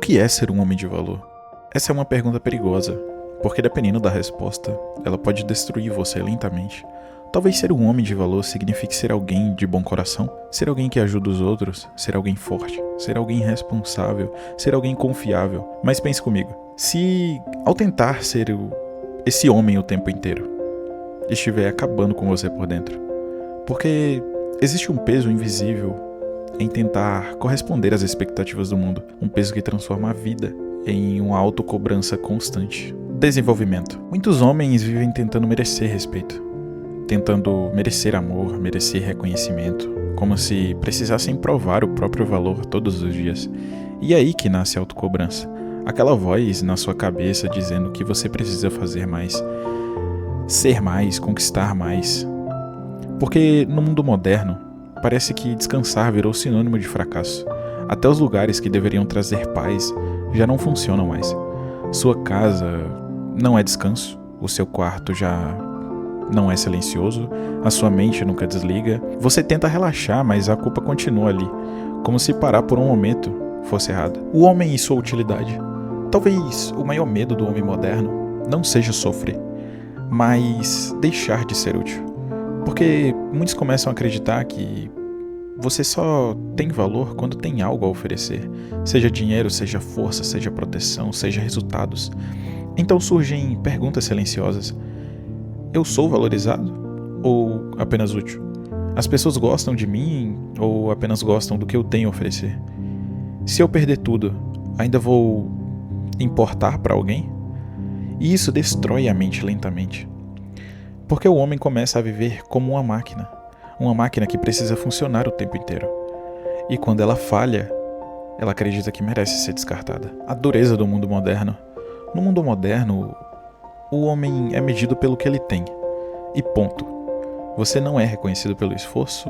que é ser um homem de valor? Essa é uma pergunta perigosa, porque dependendo da resposta, ela pode destruir você lentamente. Talvez ser um homem de valor signifique ser alguém de bom coração, ser alguém que ajuda os outros, ser alguém forte, ser alguém responsável, ser alguém confiável. Mas pense comigo, se ao tentar ser esse homem o tempo inteiro, estiver acabando com você por dentro, porque existe um peso invisível em tentar corresponder às expectativas do mundo, um peso que transforma a vida em uma autocobrança constante. Desenvolvimento. Muitos homens vivem tentando merecer respeito, tentando merecer amor, merecer reconhecimento, como se precisassem provar o próprio valor todos os dias. E é aí que nasce a autocobrança. Aquela voz na sua cabeça dizendo que você precisa fazer mais, ser mais, conquistar mais. Porque no mundo moderno, parece que descansar virou sinônimo de fracasso. Até os lugares que deveriam trazer paz já não funcionam mais. Sua casa não é descanso, o seu quarto já não é silencioso, a sua mente nunca desliga. Você tenta relaxar, mas a culpa continua ali, como se parar por um momento fosse errado. O homem e sua utilidade. Talvez o maior medo do homem moderno não seja sofrer, mas deixar de ser útil. Porque muitos começam a acreditar que você só tem valor quando tem algo a oferecer, seja dinheiro, seja força, seja proteção, seja resultados. Então surgem perguntas silenciosas. Eu sou valorizado ou apenas útil? As pessoas gostam de mim ou apenas gostam do que eu tenho a oferecer? Se eu perder tudo, ainda vou importar para alguém? E isso destrói a mente lentamente. Porque o homem começa a viver como uma máquina que precisa funcionar o tempo inteiro. E quando ela falha, ela acredita que merece ser descartada. A dureza do mundo moderno. No mundo moderno, o homem é medido pelo que ele tem. E ponto. Você não é reconhecido pelo esforço,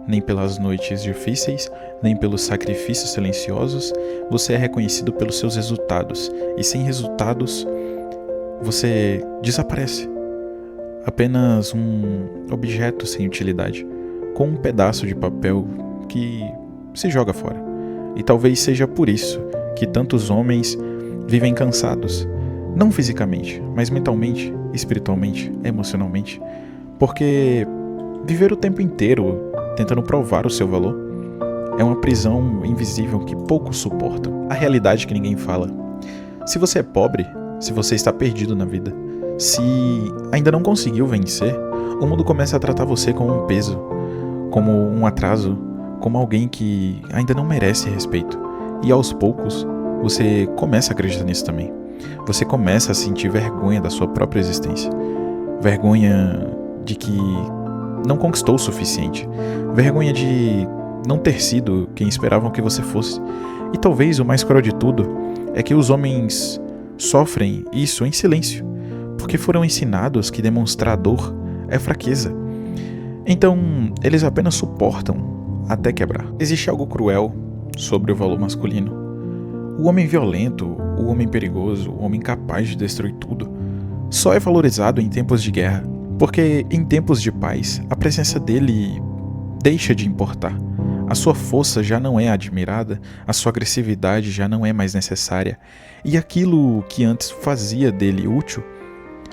nem pelas noites difíceis, nem pelos sacrifícios silenciosos. Você é reconhecido pelos seus resultados. E sem resultados, você desaparece. Apenas um objeto sem utilidade, com um pedaço de papel que se joga fora. E talvez seja por isso que tantos homens vivem cansados, não fisicamente, mas mentalmente, espiritualmente, emocionalmente, porque viver o tempo inteiro tentando provar o seu valor é uma prisão invisível que poucos suportam. A realidade que ninguém fala. Se você é pobre, se você está perdido na vida, se ainda não conseguiu vencer, o mundo começa a tratar você como um peso, como um atraso, como alguém que ainda não merece respeito. E aos poucos, você começa a acreditar nisso também. Você começa a sentir vergonha da sua própria existência. Vergonha de que não conquistou o suficiente. Vergonha de não ter sido quem esperavam que você fosse. E talvez o mais cruel de tudo é que os homens sofrem isso em silêncio, porque foram ensinados que demonstrar dor é fraqueza. Então, eles apenas suportam até quebrar. Existe algo cruel sobre o valor masculino. O homem violento, o homem perigoso, o homem capaz de destruir tudo, só é valorizado em tempos de guerra, porque em tempos de paz, a presença dele deixa de importar. A sua força já não é admirada, a sua agressividade já não é mais necessária, e aquilo que antes fazia dele útil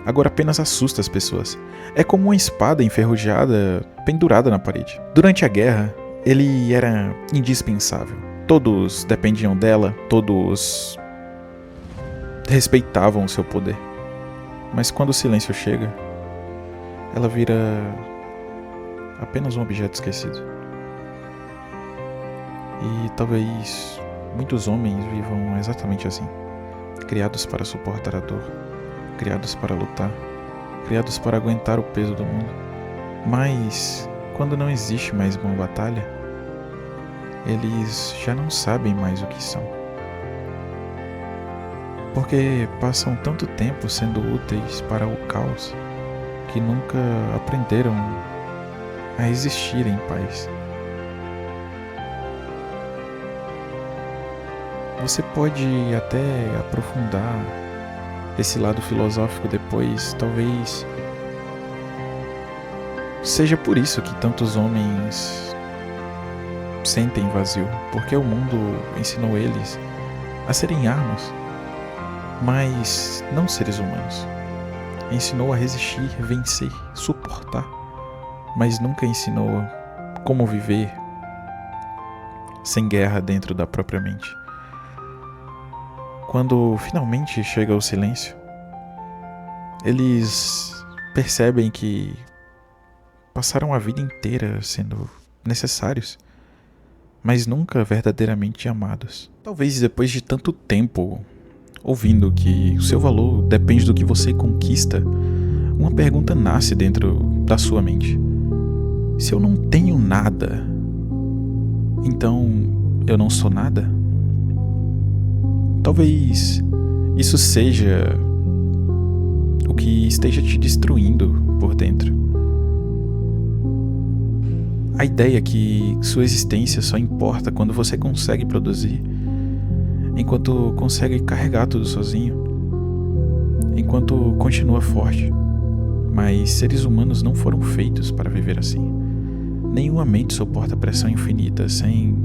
agora apenas assusta as pessoas. É como uma espada enferrujada pendurada na parede. Durante a guerra, ele era indispensável. Todos dependiam dela, todos respeitavam o seu poder. Mas quando o silêncio chega, ela vira apenas um objeto esquecido. E talvez muitos homens vivam exatamente assim, criados para suportar a dor, criados para lutar, criados para aguentar o peso do mundo. Mas, quando não existe mais uma batalha, eles já não sabem mais o que são. Porque passam tanto tempo sendo úteis para o caos, que nunca aprenderam a existir em paz. Você pode até aprofundar esse lado filosófico depois, talvez seja por isso que tantos homens sentem vazio, porque o mundo ensinou eles a serem armas, mas não seres humanos. Ensinou a resistir, vencer, suportar, mas nunca ensinou como viver sem guerra dentro da própria mente. Quando finalmente chega o silêncio, eles percebem que passaram a vida inteira sendo necessários, mas nunca verdadeiramente amados. Talvez depois de tanto tempo ouvindo que o seu valor depende do que você conquista, uma pergunta nasce dentro da sua mente. Se eu não tenho nada, então eu não sou nada? Talvez isso seja o que esteja te destruindo por dentro. A ideia que sua existência só importa quando você consegue produzir, enquanto consegue carregar tudo sozinho, enquanto continua forte. Mas seres humanos não foram feitos para viver assim. Nenhuma mente suporta pressão infinita sem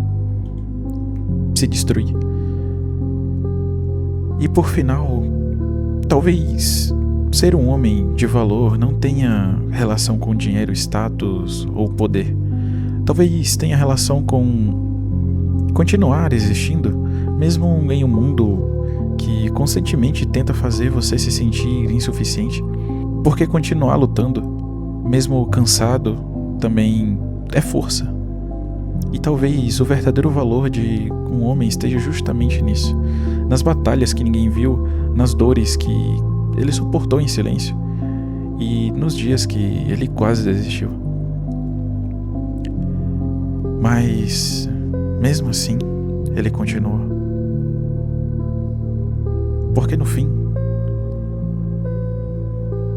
se destruir. E por final, talvez ser um homem de valor não tenha relação com dinheiro, status ou poder. Talvez tenha relação com continuar existindo, mesmo em um mundo que constantemente tenta fazer você se sentir insuficiente. Porque continuar lutando, mesmo cansado, também é força. E talvez o verdadeiro valor de um homem esteja justamente nisso. Nas batalhas que ninguém viu, nas dores que ele suportou em silêncio e nos dias que ele quase desistiu. Mas, mesmo assim, ele continuou. Porque no fim,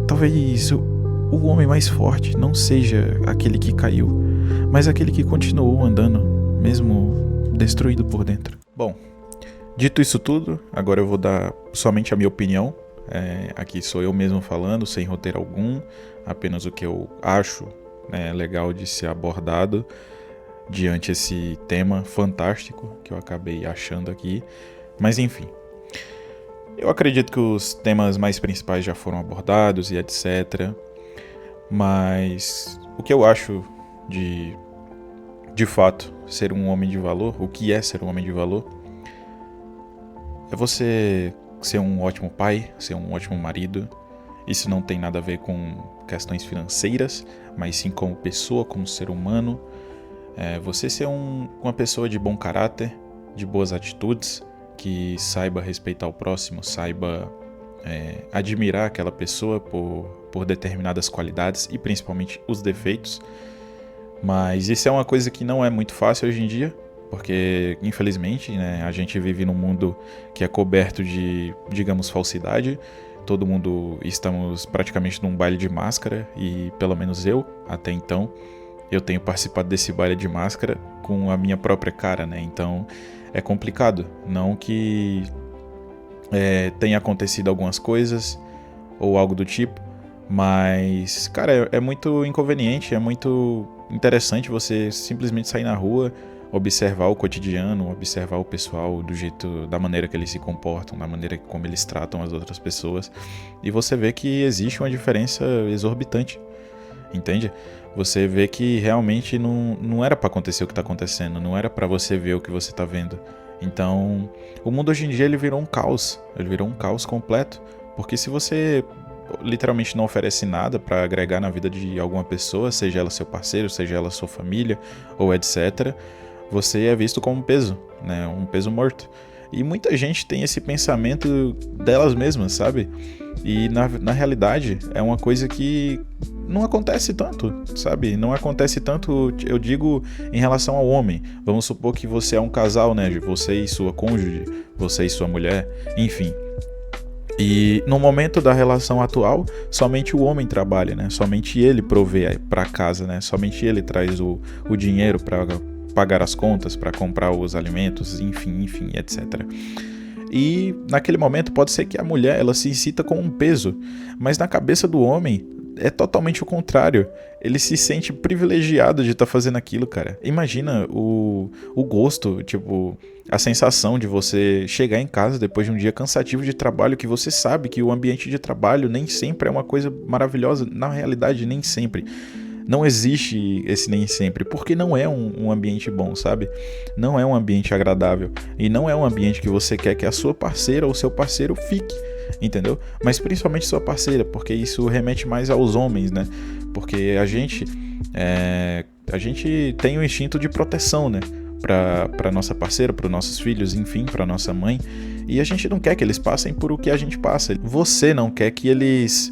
talvez o homem mais forte não seja aquele que caiu, mas aquele que continuou andando, mesmo destruído por dentro. Bom, dito isso tudo, agora eu vou dar somente a minha opinião. Aqui sou eu mesmo falando, sem roteiro algum, apenas o que eu acho legal de ser abordado diante esse tema fantástico que eu acabei achando aqui. Mas enfim, eu acredito que os temas mais principais já foram abordados e etc. Mas o que eu acho de fato ser um homem de valor, o que é ser um homem de valor, é você ser um ótimo pai, ser um ótimo marido. Isso não tem nada a ver com questões financeiras, mas sim como pessoa, como ser humano. Você ser uma pessoa de bom caráter, de boas atitudes, que saiba respeitar o próximo, saiba admirar aquela pessoa por determinadas qualidades e principalmente os defeitos. Mas isso é uma coisa que não é muito fácil hoje em dia, porque infelizmente a gente vive num mundo que é coberto de, digamos, falsidade. Todo mundo estamos praticamente num baile de máscara e pelo menos eu, até então, eu tenho participado desse baile de máscara com a minha própria cara, Então é complicado. Não que tenha acontecido algumas coisas ou algo do tipo, mas, cara, é muito inconveniente, é muito interessante você simplesmente sair na rua, observar o cotidiano, observar o pessoal da maneira que eles se comportam, da maneira como eles tratam as outras pessoas, e você vê que existe uma diferença exorbitante, entende? Você vê que realmente não era pra acontecer o que tá acontecendo, não era pra você ver o que você tá vendo. Então, o mundo hoje em dia ele virou um caos completo, porque se você literalmente não oferece nada pra agregar na vida de alguma pessoa, seja ela seu parceiro, seja ela sua família ou etc., você é visto como um peso, um peso morto. E muita gente tem esse pensamento delas mesmas, sabe? E na realidade é uma coisa que não acontece tanto, sabe? Não acontece tanto, eu digo, em relação ao homem. Vamos supor que você é um casal, Você e sua cônjuge, você e sua mulher, enfim. E no momento da relação atual, somente o homem trabalha, Somente ele provê para casa, Somente ele traz o dinheiro para pagar as contas, para comprar os alimentos, enfim, etc. E naquele momento pode ser que a mulher ela se sinta como um peso, mas na cabeça do homem é totalmente o contrário. Ele se sente privilegiado de estar fazendo aquilo, cara. Imagina o gosto, tipo, a sensação de você chegar em casa depois de um dia cansativo de trabalho, que você sabe que o ambiente de trabalho nem sempre é uma coisa maravilhosa. Na realidade, nem sempre. Não existe esse nem sempre, porque não é um ambiente bom, sabe? Não é um ambiente agradável. E não é um ambiente que você quer que a sua parceira ou seu parceiro fique, entendeu? Mas principalmente sua parceira, porque isso remete mais aos homens, né? Porque a gente tem um instinto de proteção, né? Para nossa parceira, para os nossos filhos, enfim, para nossa mãe. E a gente não quer que eles passem por o que a gente passa. Você não quer que eles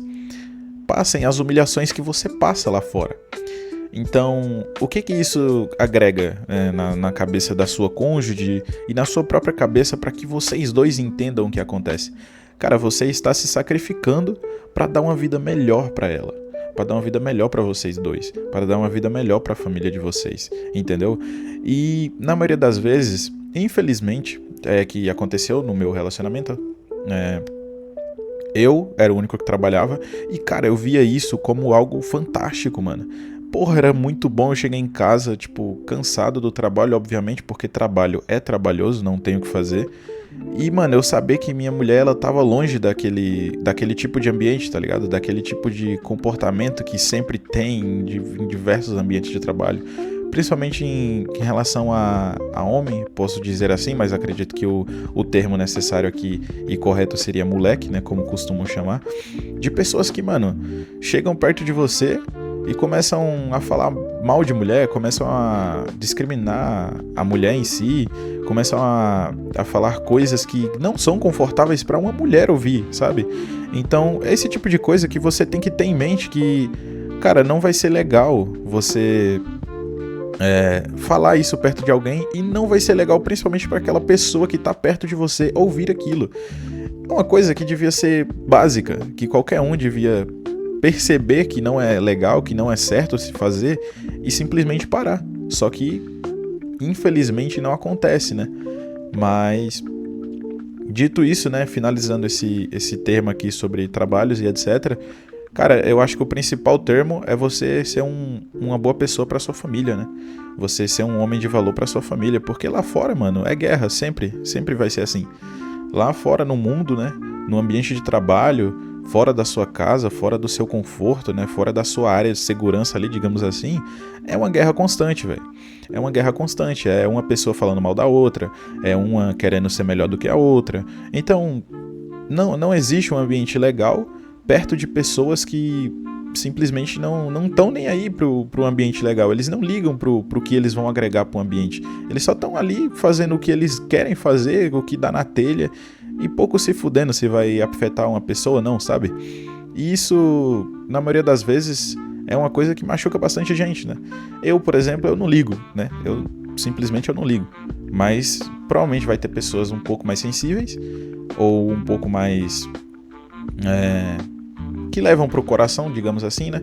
passem as humilhações que você passa lá fora. Então, o que isso agrega na cabeça da sua cônjuge e na sua própria cabeça para que vocês dois entendam o que acontece? Cara, você está se sacrificando para dar uma vida melhor para ela, para dar uma vida melhor para vocês dois, para dar uma vida melhor para a família de vocês, entendeu? E na maioria das vezes, infelizmente, que aconteceu no meu relacionamento, eu era o único que trabalhava e, cara, eu via isso como algo fantástico, mano. Porra, era muito bom eu chegar em casa, tipo, cansado do trabalho, obviamente, porque trabalho é trabalhoso, não tenho o que fazer. E, mano, eu saber que minha mulher, ela tava longe daquele tipo de ambiente, tá ligado? Daquele tipo de comportamento que sempre tem em diversos ambientes de trabalho. Principalmente em relação a homem, posso dizer assim, mas acredito que o termo necessário aqui e correto seria moleque, né, como costumam chamar. De pessoas que, mano, chegam perto de você e começam a falar mal de mulher, começam a discriminar a mulher em si, começam a falar coisas que não são confortáveis para uma mulher ouvir, sabe? Então, é esse tipo de coisa que você tem que ter em mente que, cara, não vai ser legal você falar isso perto de alguém e não vai ser legal principalmente para aquela pessoa que tá perto de você ouvir aquilo. É uma coisa que devia ser básica, que qualquer um devia perceber que não é legal, que não é certo se fazer e simplesmente parar. Só que, infelizmente, não acontece, né? Mas, dito isso, né, finalizando esse termo aqui sobre trabalhos e etc., cara, eu acho que o principal termo é você ser uma boa pessoa pra sua família, né? Você ser um homem de valor pra sua família, porque lá fora, mano, é guerra, sempre vai ser assim. Lá fora no mundo, né, no ambiente de trabalho, fora da sua casa, fora do seu conforto, né, fora da sua área de segurança ali, digamos assim, é uma guerra constante, velho. É uma guerra constante, é uma pessoa falando mal da outra, é uma querendo ser melhor do que a outra. Então, não existe um ambiente legal perto de pessoas que simplesmente não estão nem aí pro ambiente legal. Eles não ligam pro que eles vão agregar pro ambiente. Eles só estão ali fazendo o que eles querem fazer, o que dá na telha, e pouco se fudendo se vai afetar uma pessoa ou não, sabe? E isso, na maioria das vezes, é uma coisa que machuca bastante a gente, né? Eu, por exemplo, eu não ligo, né? Eu não ligo. Mas provavelmente vai ter pessoas um pouco mais sensíveis ou um pouco mais que levam pro coração, digamos assim, né?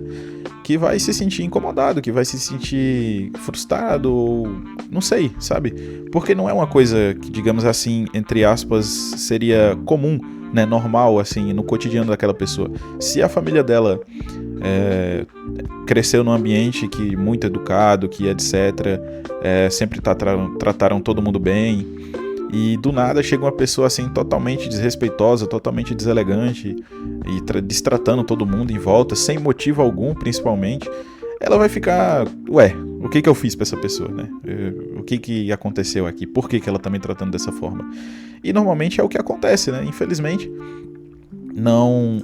Que vai se sentir incomodado, que vai se sentir frustrado, ou não sei, sabe? Porque não é uma coisa que, digamos assim, entre aspas, seria comum, né? Normal, assim, no cotidiano daquela pessoa. Se a família dela cresceu num ambiente que muito educado, que etc., sempre trataram todo mundo bem, e do nada chega uma pessoa assim totalmente desrespeitosa, totalmente deselegante e destratando todo mundo em volta, sem motivo algum, principalmente, ela vai ficar, o que eu fiz pra essa pessoa, né? O que aconteceu aqui? Por que ela tá me tratando dessa forma? E normalmente é o que acontece, né? Infelizmente, não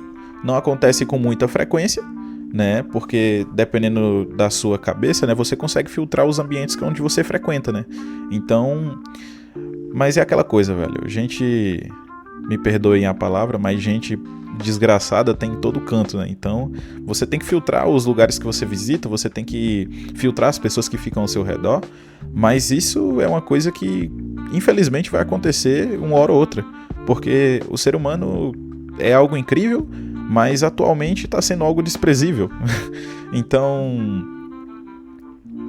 acontece com muita frequência, né? Porque dependendo da sua cabeça, né, você consegue filtrar os ambientes onde você frequenta, né? Então, mas é aquela coisa, velho. Gente, me perdoem a palavra, mas gente desgraçada tem em todo canto, né? Então, você tem que filtrar os lugares que você visita, você tem que filtrar as pessoas que ficam ao seu redor, mas isso é uma coisa que, infelizmente, vai acontecer uma hora ou outra, porque o ser humano é algo incrível, mas atualmente está sendo algo desprezível. Então,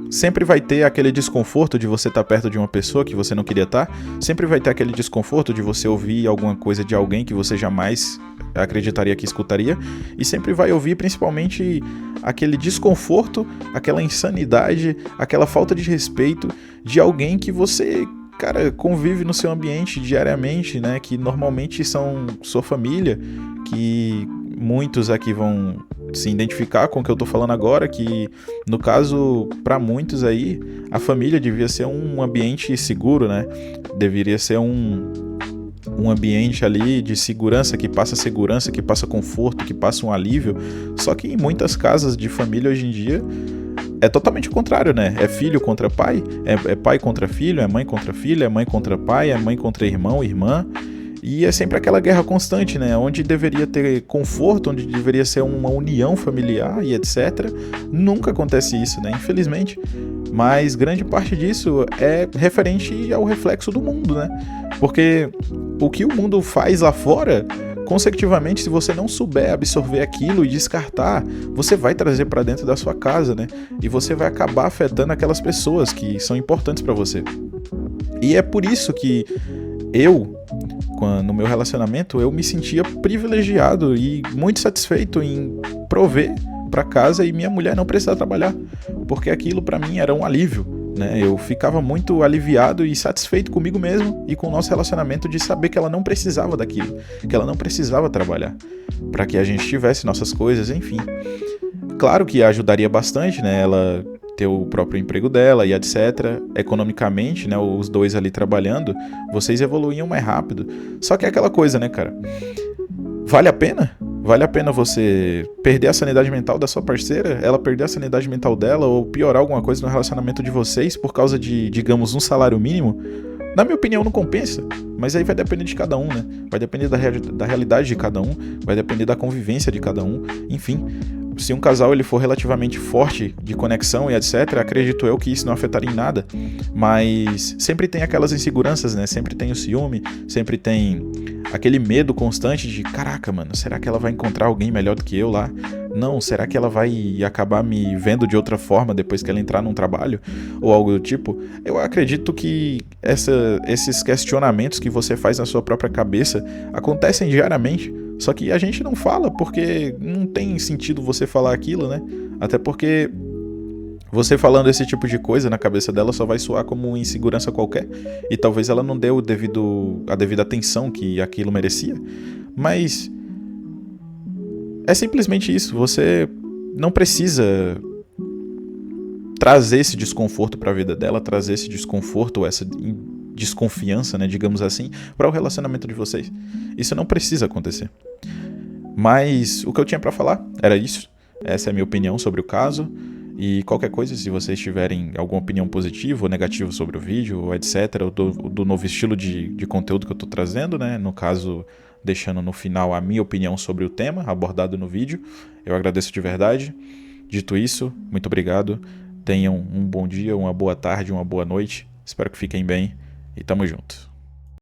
sempre vai ter aquele desconforto de você estar perto de uma pessoa que você não queria estar. Sempre vai ter aquele desconforto de você ouvir alguma coisa de alguém que você jamais acreditaria que escutaria, e sempre vai ouvir principalmente aquele desconforto, aquela insanidade, aquela falta de respeito de alguém que você, cara, convive no seu ambiente diariamente, né? Que normalmente são sua família, que muitos aqui vão se identificar com o que eu tô falando agora, que no caso, para muitos aí, a família devia ser um ambiente seguro, né? Deveria ser um ambiente ali de segurança, que passa conforto, que passa um alívio. Só que em muitas casas de família hoje em dia é totalmente o contrário, né? É filho contra pai, é pai contra filho, é mãe contra filha, é mãe contra pai, é mãe contra irmão, irmã. E é sempre aquela guerra constante, né? Onde deveria ter conforto, onde deveria ser uma união familiar e etc. Nunca acontece isso, né? Infelizmente. Mas grande parte disso é referente ao reflexo do mundo, né? Porque o que o mundo faz lá fora, consecutivamente, se você não souber absorver aquilo e descartar, você vai trazer para dentro da sua casa, né? E você vai acabar afetando aquelas pessoas que são importantes para você. E é por isso que no meu relacionamento, eu me sentia privilegiado e muito satisfeito em prover para casa e minha mulher não precisar trabalhar, porque aquilo para mim era um alívio, né? Eu ficava muito aliviado e satisfeito comigo mesmo e com o nosso relacionamento de saber que ela não precisava daquilo, que ela não precisava trabalhar, para que a gente tivesse nossas coisas, enfim. Claro que ajudaria bastante, né? Ela ter o próprio emprego dela e etc. Economicamente, né, os dois ali trabalhando, vocês evoluíam mais rápido. Só que é aquela coisa, né, cara? Vale a pena? Vale a pena você perder a sanidade mental da sua parceira, ela perder a sanidade mental dela ou piorar alguma coisa no relacionamento de vocês por causa de, digamos, um salário mínimo? Na minha opinião, não compensa, mas aí vai depender de cada um, né? Vai depender da realidade de cada um, vai depender da convivência de cada um, enfim. Se um casal ele for relativamente forte de conexão e etc, acredito eu que isso não afetaria em nada, mas sempre tem aquelas inseguranças, né? Sempre tem o ciúme, sempre tem aquele medo constante de caraca, mano, será que ela vai encontrar alguém melhor do que eu lá? Não, será que ela vai acabar me vendo de outra forma depois que ela entrar num trabalho? Ou algo do tipo? Eu acredito que esses questionamentos que você faz na sua própria cabeça acontecem diariamente. Só que a gente não fala porque não tem sentido você falar aquilo, né? Até porque você falando esse tipo de coisa na cabeça dela só vai soar como uma insegurança qualquer. E talvez ela não dê a devida atenção que aquilo merecia. Mas é simplesmente isso. Você não precisa trazer esse desconforto para a vida dela, trazer esse desconforto ou essa desconfiança, né, digamos assim, para o relacionamento de vocês. Isso não precisa acontecer. Mas o que eu tinha para falar era isso. Essa é a minha opinião sobre o caso. E qualquer coisa, se vocês tiverem alguma opinião positiva ou negativa sobre o vídeo, ou etc., ou do novo estilo de conteúdo que eu estou trazendo, né, no caso, deixando no final a minha opinião sobre o tema abordado no vídeo, eu agradeço de verdade. Dito isso, muito obrigado. Tenham um bom dia, uma boa tarde, uma boa noite. Espero que fiquem bem e tamo junto.